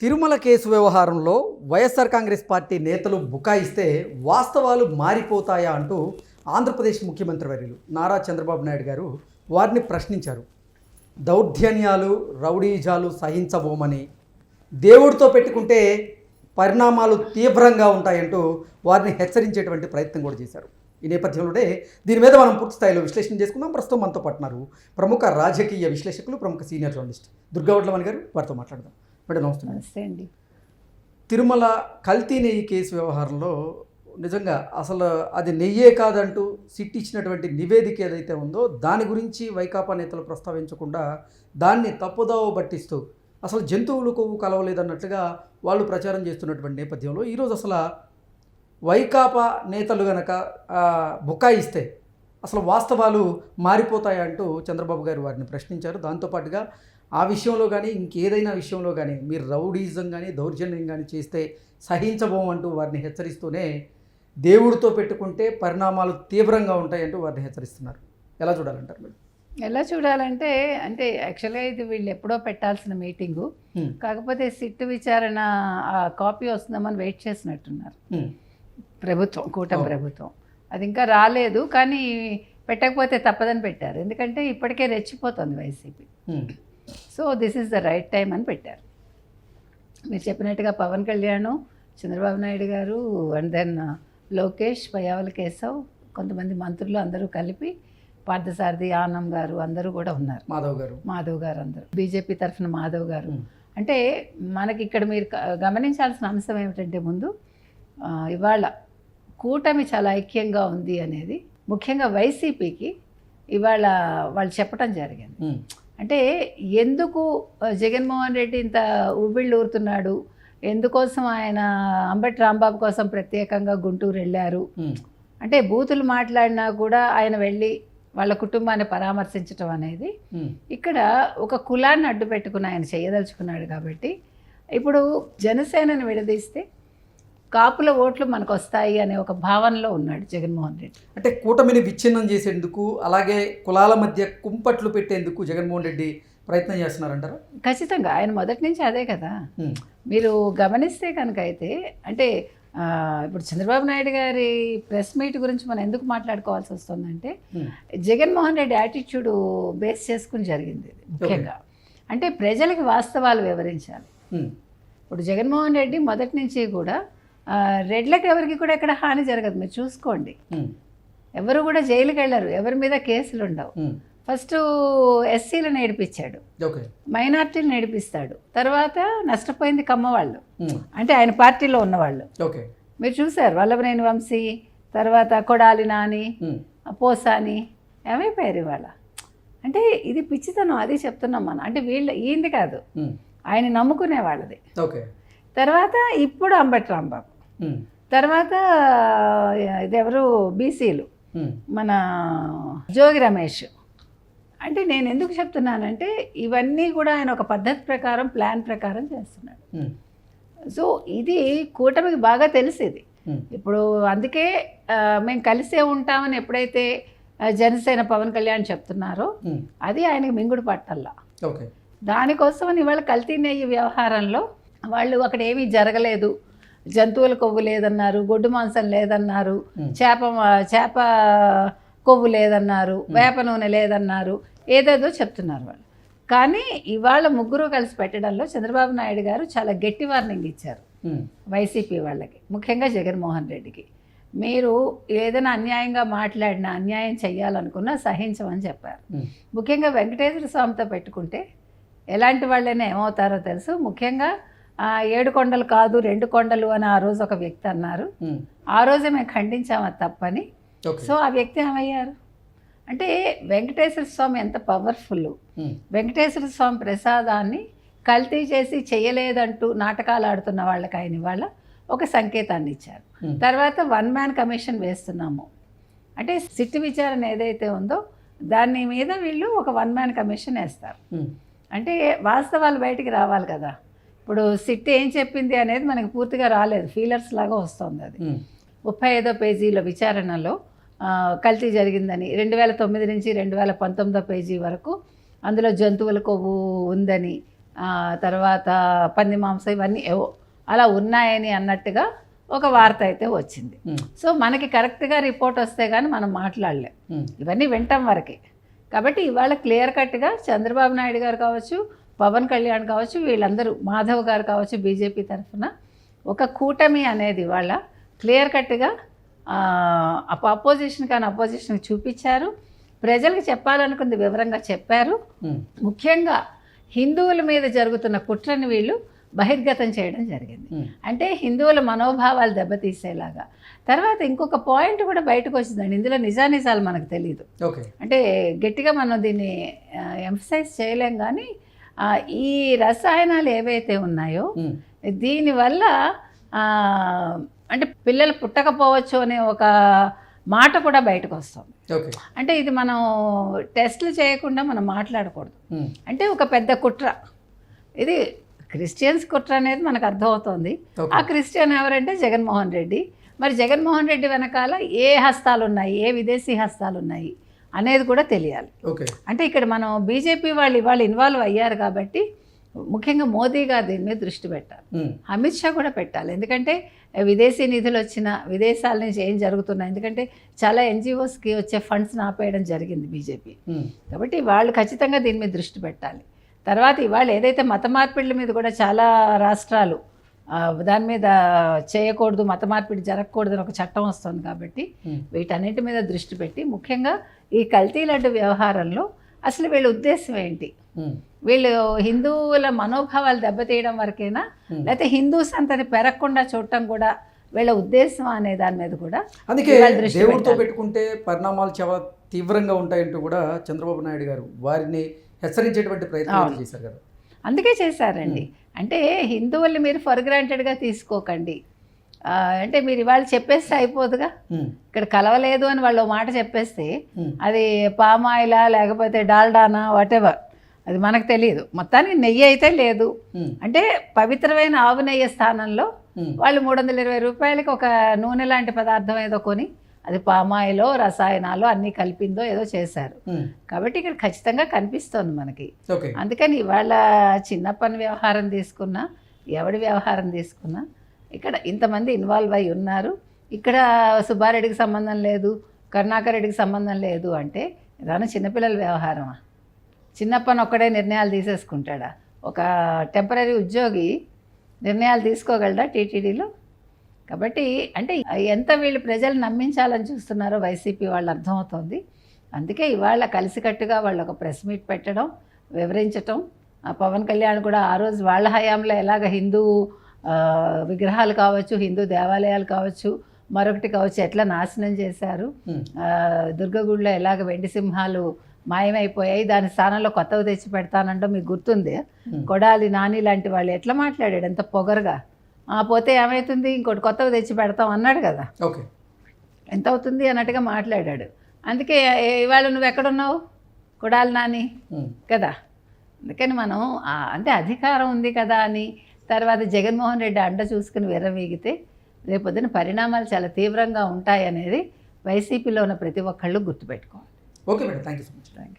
Tirumala case వ్యవహారంలో YSR Congress party నేతలు బుకాయిస్తే వాస్తవాలు మారిపోతాయా అంటూ ఆంధ్రప్రదేశ్ ముఖ్యమంత్రి వర్యులు నారా చంద్రబాబు నాయుడు గారు వారిని ప్రశ్నించారు. దౌర్జన్యాలు రౌడీజాలు సహించబోమని, దేవుడితో పెట్టుకుంటే పరిణామాలు తీవ్రంగా ఉంటాయంటూ వారిని హెచ్చరించేటువంటి ప్రయత్నం కూడా చేశారు. ఈ నేపథ్యంలోనే దీని మీద మనం పూర్తి స్థాయిలో విశ్లేషణ చేసుకుందాం. ప్రస్తుతం మనతో పాటున్నారు ప్రముఖ రాజకీయ విశ్లేషకులు, ప్రముఖ సీనియర్ జర్నలిస్ట్ దుర్గా వడ్లమణి గారు. వారితో మాట్లాడదాం. మేడం నమస్తే. నమస్తే అండి. తిరుమల కల్తీ నెయ్యి కేసు వ్యవహారంలో నిజంగా అసలు అది నెయ్యే కాదంటూ సిట్ ఇచ్చినటువంటి నివేదిక ఏదైతే ఉందో దాని గురించి వైకాపా నేతలు ప్రస్తావించకుండా దాన్ని తప్పుదోవ పట్టిస్తూ అసలు జంతువులు కొవ్వు కలవలేదన్నట్లుగా వాళ్ళు ప్రచారం చేస్తున్నటువంటి నేపథ్యంలో ఈరోజు అసలు వైకాపా నేతలు గనక బుకాయిస్తే అసలు వాస్తవాలు మారిపోతాయంటూ చంద్రబాబు గారు వారిని ప్రశ్నించారు. దాంతోపాటుగా ఆ విషయంలో కానీ ఇంకేదైనా విషయంలో కానీ మీరు రౌడీజం కానీ దౌర్జన్యం కానీ చేస్తే సహించబోమంటూ వారిని హెచ్చరిస్తూనే దేవుడితో పెట్టుకుంటే పరిణామాలు తీవ్రంగా ఉంటాయంటూ వారిని హెచ్చరిస్తున్నారు. ఎలా చూడాలంటారు మీరు? ఎలా చూడాలంటే అంటే యాక్చువల్గా ఇది వీళ్ళు ఎప్పుడో పెట్టాల్సిన మీటింగు, కాకపోతే సిట్ విచారణ కాపీ వస్తుందామని వెయిట్ చేసినట్టున్నారు ప్రభుత్వం, కూటమి ప్రభుత్వం. అది ఇంకా రాలేదు, కానీ పెట్టకపోతే తప్పదని పెట్టారు. ఎందుకంటే ఇప్పటికే రెచ్చిపోతుంది YCP. So this is the right time అని పెట్టారు. మీరు చెప్పినట్టుగా పవన్ కళ్యాణ్, చంద్రబాబు నాయుడు గారు, అండ్ దెన్ లోకేష్, పయ్యావుల కేశవ్, కొంతమంది మంత్రులు అందరూ కలిపి, పార్థసారథి, ఆనం గారు అందరూ కూడా ఉన్నారు, మాధవ్ గారు అందరూ, బీజేపీ తరఫున మాధవ్ గారు. అంటే మనకి ఇక్కడ మీరు గమనించాల్సిన అంశం ఏమిటంటే ముందు ఇవాళ కూటమి చాలా ఐక్యంగా ఉంది అనేది ముఖ్యంగా వైసీపీకి ఇవాళ వాళ్ళు చెప్పడం జరిగింది. అంటే ఎందుకు జగన్మోహన్ రెడ్డి ఇంత ఉవ్విళ్ళు ఊరుతున్నాడు, ఎందుకోసం ఆయన అంబటి రాంబాబు కోసం ప్రత్యేకంగా గుంటూరు వెళ్ళారు, అంటే బూతులు మాట్లాడినా కూడా ఆయన వెళ్ళి వాళ్ళ కుటుంబాన్ని పరామర్శించడం అనేది ఇక్కడ ఒక కులాన్ని అడ్డు పెట్టుకుని ఆయన చేయదలుచుకున్నాడు. కాబట్టి ఇప్పుడు జనసేనని విడదీస్తే కాపుల ఓట్లు మనకు వస్తాయి అనే ఒక భావనలో ఉన్నాడు జగన్మోహన్ రెడ్డి. అంటే కూటమిని విచ్ఛిన్నం చేసేందుకు, అలాగే కులాల మధ్య కుంపట్లు పెట్టేందుకు జగన్మోహన్ రెడ్డి ప్రయత్నం చేస్తున్నారంటారా? ఖచ్చితంగా ఆయన మొదటి నుంచి అదే కదా. మీరు గమనిస్తే కనుక అయితే అంటే ఇప్పుడు చంద్రబాబు నాయుడు గారి ప్రెస్ మీట్ గురించి మనం ఎందుకు మాట్లాడుకోవాల్సి వస్తుందంటే జగన్మోహన్ రెడ్డి యాటిట్యూడ్ బేస్ చేసుకుని జరిగింది ఇది ముఖ్యంగా. అంటే ప్రజలకి వాస్తవాలు వివరించాలి. ఇప్పుడు జగన్మోహన్ రెడ్డి మొదటి నుంచి కూడా రెడ్లకు ఎవరికి కూడా ఎక్కడ హాని జరగదు, మీరు చూసుకోండి. ఎవరు కూడా జైలుకి వెళ్ళరు, ఎవరి మీద కేసులు ఉండవు. ఫస్ట్ ఎస్సీలను ఏడిపించాడు, మైనార్టీలు నేడిపిస్తాడు, తర్వాత నష్టపోయింది కమ్మవాళ్ళు, అంటే ఆయన పార్టీలో ఉన్నవాళ్ళు. మీరు చూసారు వల్లభనేని వంశీ, తర్వాత కొడాలి నాని, పోసాని ఏమైపోయారు ఇవాళ. అంటే ఇది పిచ్చితనం, అది చెప్తున్నాం మనం. అంటే ఈయనది కాదు, ఆయన నమ్ముకునే వాళ్ళది. తర్వాత ఇప్పుడు అంబటి రాంబాబు, తర్వాత ఇదెవరు బీసీలు మన జోగి రమేష్. అంటే నేను ఎందుకు చెప్తున్నానంటే ఇవన్నీ కూడా ఆయన ఒక పద్ధతి ప్రకారం, ప్లాన్ ప్రకారం చేస్తున్నాడు. సో ఇది కూటమికి బాగా తెలిసేది. ఇప్పుడు అందుకే మేము కలిసే ఉంటామని ఎప్పుడైతే జనసేన పవన్ కళ్యాణ్ చెప్తున్నారో అది ఆయనకి మింగుడు పట్టల్లా. దానికోసమని ఇవాళ కల్తీ నెయ్యి వ్యవహారంలో వాళ్ళు అక్కడ ఏమీ జరగలేదు, జంతువుల కొవ్వు లేదన్నారు, గొడ్డు మాంసం లేదన్నారు, చేప కొవ్వు లేదన్నారు, వేప నూనె లేదన్నారు, ఏదేదో చెప్తున్నారు వాళ్ళు. కానీ ఇవాళ ముగ్గురు కలిసి పెట్టడంలో చంద్రబాబు నాయుడు గారు చాలా గట్టి వార్నింగ్ ఇచ్చారు వైసీపీ వాళ్ళకి, ముఖ్యంగా జగన్మోహన్ రెడ్డికి. మీరు ఏదైనా అన్యాయంగా మాట్లాడినా, అన్యాయం చెయ్యాలనుకున్నా సహించమని చెప్పారు. ముఖ్యంగా వెంకటేశ్వర స్వామితో పెట్టుకుంటే ఎలాంటి వాళ్ళైనా ఏమవుతారో తెలుసు. ముఖ్యంగా 7 కొండలు కాదు 2 కొండలు అని ఆ రోజు ఒక వ్యక్తి అన్నారు. ఆ రోజే మేము ఖండించాము అది తప్పని. సో ఆ వ్యక్తి ఏమయ్యారు అంటే వెంకటేశ్వర స్వామి ఎంత పవర్ఫుల్, వెంకటేశ్వర స్వామి ప్రసాదాన్ని కల్తీ చేసి చేయలేదంటూ నాటకాలు ఆడుతున్న వాళ్ళకి ఆయన ఇవాళ ఒక సంకేతాన్ని ఇచ్చారు. తర్వాత 1 మ్యాన్ కమిషన్ వేస్తున్నాము అంటే సిట్ విచారణ ఏదైతే ఉందో దాని మీద వీళ్ళు ఒక 1 మ్యాన్ కమిషన్ వేస్తారు. అంటే వాస్తవాలు బయటికి రావాలి కదా. ఇప్పుడు సిట్ ఏం చెప్పింది అనేది మనకి పూర్తిగా రాలేదు, ఫీలర్స్ లాగా వస్తుంది. అది 35వ పేజీల విచారణలో కల్తీ జరిగిందని 2009 నుంచి 2019 పేజీ వరకు అందులో జంతువుల కొవ్వు ఉందని తర్వాత పంది మాంసం ఇవన్నీ ఏవో అలా ఉన్నాయని అన్నట్టుగా ఒక వార్త అయితే వచ్చింది. సో మనకి కరెక్ట్గా రిపోర్ట్ వస్తే కానీ మనం మాట్లాడలేం, ఇవన్నీ వింటాం వరకే. కాబట్టి ఇవాళ క్లియర్ కట్గా చంద్రబాబు నాయుడు గారు కావచ్చు, పవన్ కళ్యాణ్ కావచ్చు, వీళ్ళందరూ మాధవ్ గారు కావచ్చు, బీజేపీ తరఫున ఒక కూటమి అనేది వాళ్ళ క్లియర్ కట్గా అపోజిషన్ కానీ అపోజిషన్కి చూపించారు. ప్రజలకు చెప్పాలనుకుంది వివరంగా చెప్పారు. ముఖ్యంగా హిందువుల మీద జరుగుతున్న కుట్రని వీళ్ళు బహిర్గతం చేయడం జరిగింది. అంటే హిందువుల మనోభావాలు దెబ్బతీసేలాగా. తర్వాత ఇంకొక పాయింట్ కూడా బయటకు వచ్చిందండి, ఇందులో నిజానిజాలు మనకు తెలియదు. అంటే గట్టిగా మనం దీన్ని ఎంఫసైజ్ చేయలేం, కానీ ఈ రసాయనాలు ఏవైతే ఉన్నాయో దీనివల్ల అంటే పిల్లలు పుట్టకపోవచ్చు అనే ఒక మాట కూడా బయటకు వస్తుంది. అంటే ఇది మనం టెస్టులు చేయకుండా మనం మాట్లాడకూడదు. అంటే ఒక పెద్ద కుట్ర, ఇది క్రిస్టియన్స్ కుట్ర అనేది మనకు అర్థమవుతోంది. ఆ క్రిస్టియన్ ఎవరంటే జగన్మోహన్ రెడ్డి. మరి జగన్మోహన్ రెడ్డి వెనకాల ఏ హస్తాలు ఉన్నాయి, ఏ విదేశీ హస్తాలు ఉన్నాయి అనేది కూడా తెలియాలి. అంటే ఇక్కడ మనం బీజేపీ వాళ్ళు ఇవాళ ఇన్వాల్వ్ అయ్యారు కాబట్టి ముఖ్యంగా మోదీ గారు దీని మీద దృష్టి పెట్టాలి, అమిత్ షా కూడా పెట్టాలి. ఎందుకంటే విదేశీ నిధులు వచ్చిన విదేశాల నుంచి ఏం జరుగుతున్నాయి, ఎందుకంటే చాలా ఎన్జిఓస్కి వచ్చే ఫండ్స్ని ఆపేయడం జరిగింది బీజేపీ. కాబట్టి వాళ్ళు ఖచ్చితంగా దీని మీద దృష్టి పెట్టాలి. తర్వాత ఇవాళ ఏదైతే మత మార్పిడుల మీద కూడా చాలా రాష్ట్రాలు దాని మీద చేయకూడదు, మత మార్పిడి జరగకూడదు అని ఒక చట్టం వస్తుంది. కాబట్టి వీటన్నిటి మీద దృష్టి పెట్టి ముఖ్యంగా ఈ కల్తీ లడ్డు వ్యవహారంలో అసలు వీళ్ళ ఉద్దేశం ఏంటి, వీళ్ళు హిందువుల మనోభావాలు దెబ్బతీయడం వరకేనా, లేకపోతే హిందూ సంతతి పెరగకుండా చూడటం కూడా వీళ్ళ ఉద్దేశం అనే దాని మీద కూడా అందుకే దేవుడితో పెట్టుకుంటే పరిణామాలు చాలా తీవ్రంగా ఉంటాయంటూ కూడా చంద్రబాబు నాయుడు గారు వారిని హెచ్చరించేటువంటి ప్రయత్నం చేశారు కదా. అందుకే చేశారండి. అంటే హిందువుల్ని మీరు ఫర్ గ్రాంటెడ్గా తీసుకోకండి. అంటే మీరు ఇవాళ చెప్పేస్తే అయిపోదుగా, ఇక్కడ కలవలేదు అని వాళ్ళు మాట చెప్పేస్తే అది పామాయిలా లేకపోతే డాల్డానా వాటెవర్ అది మనకు తెలియదు. మొత్తానికి నెయ్యి అయితే లేదు. అంటే పవిత్రమైన ఆవు నెయ్యి స్థానంలో వాళ్ళు 320 రూపాయలకి ఒక నూనె లాంటి పదార్థం ఏదో కొని అది పామాయిలో రసాయనాలు అన్నీ కలిపిందో ఏదో చేశారు. కాబట్టి ఇక్కడ ఖచ్చితంగా కనిపిస్తోంది మనకి. అందుకని ఇవాళ చిన్నప్పని వ్యవహారం తీసుకున్నా, ఎవడి వ్యవహారం తీసుకున్నా ఇక్కడ ఇంతమంది ఇన్వాల్వ్ అయి ఉన్నారు. ఇక్కడ సుబ్బారెడ్డికి సంబంధం లేదు, కరుణాకర్ రెడ్డికి సంబంధం లేదు అంటే ఏదైనా చిన్నపిల్లల వ్యవహారమా? చిన్నప్పని ఒక్కడే నిర్ణయాలు తీసేసుకుంటాడా? ఒక టెంపరీ ఉద్యోగి నిర్ణయాలు తీసుకోగలడా టీటీడీలో? కాబట్టి అంటే ఎంత వీళ్ళు ప్రజలు నమ్మించాలని చూస్తున్నారో వైసీపీ వాళ్ళు అర్థమవుతోంది. అందుకే ఇవాళ కలిసికట్టుగా వాళ్ళు ఒక ప్రెస్ మీట్ పెట్టడం, వివరించటం. పవన్ కళ్యాణ్ కూడా ఆ రోజు వాళ్ళ హయాంలో ఎలాగ హిందూ విగ్రహాలు కావచ్చు, హిందూ దేవాలయాలు కావచ్చు, మరొకటి కావచ్చు ఎట్లా నాశనం చేశారు, దుర్గగుడిలో ఎలాగ వెండి సింహాలు మాయమైపోయాయి, దాని స్థానంలో కొత్తవి తెచ్చి పెడతానంటో మీకు గుర్తుంది. కొడాలి నాని లాంటి వాళ్ళు ఎట్లా మాట్లాడాడు ఎంత పొగరుగా. పోతే ఏమవుతుంది, ఇంకోటి కొత్తవి తెచ్చి పెడతాం అన్నాడు కదా, ఎంత అవుతుంది అన్నట్టుగా మాట్లాడాడు. అందుకే ఇవాళ నువ్వు ఎక్కడున్నావు కొడాలి నాని కదా. అందుకని మనం అంటే అధికారం ఉంది కదా అని తర్వాత జగన్మోహన్ రెడ్డి అండ చూసుకుని విర్రవీగితే రేపొద్దున పరిణామాలు చాలా తీవ్రంగా ఉంటాయనేది వైసీపీలో ఉన్న ప్రతి ఒక్కళ్ళు గుర్తుపెట్టుకోవాలి. Okay madam, thank you so much. Thank you.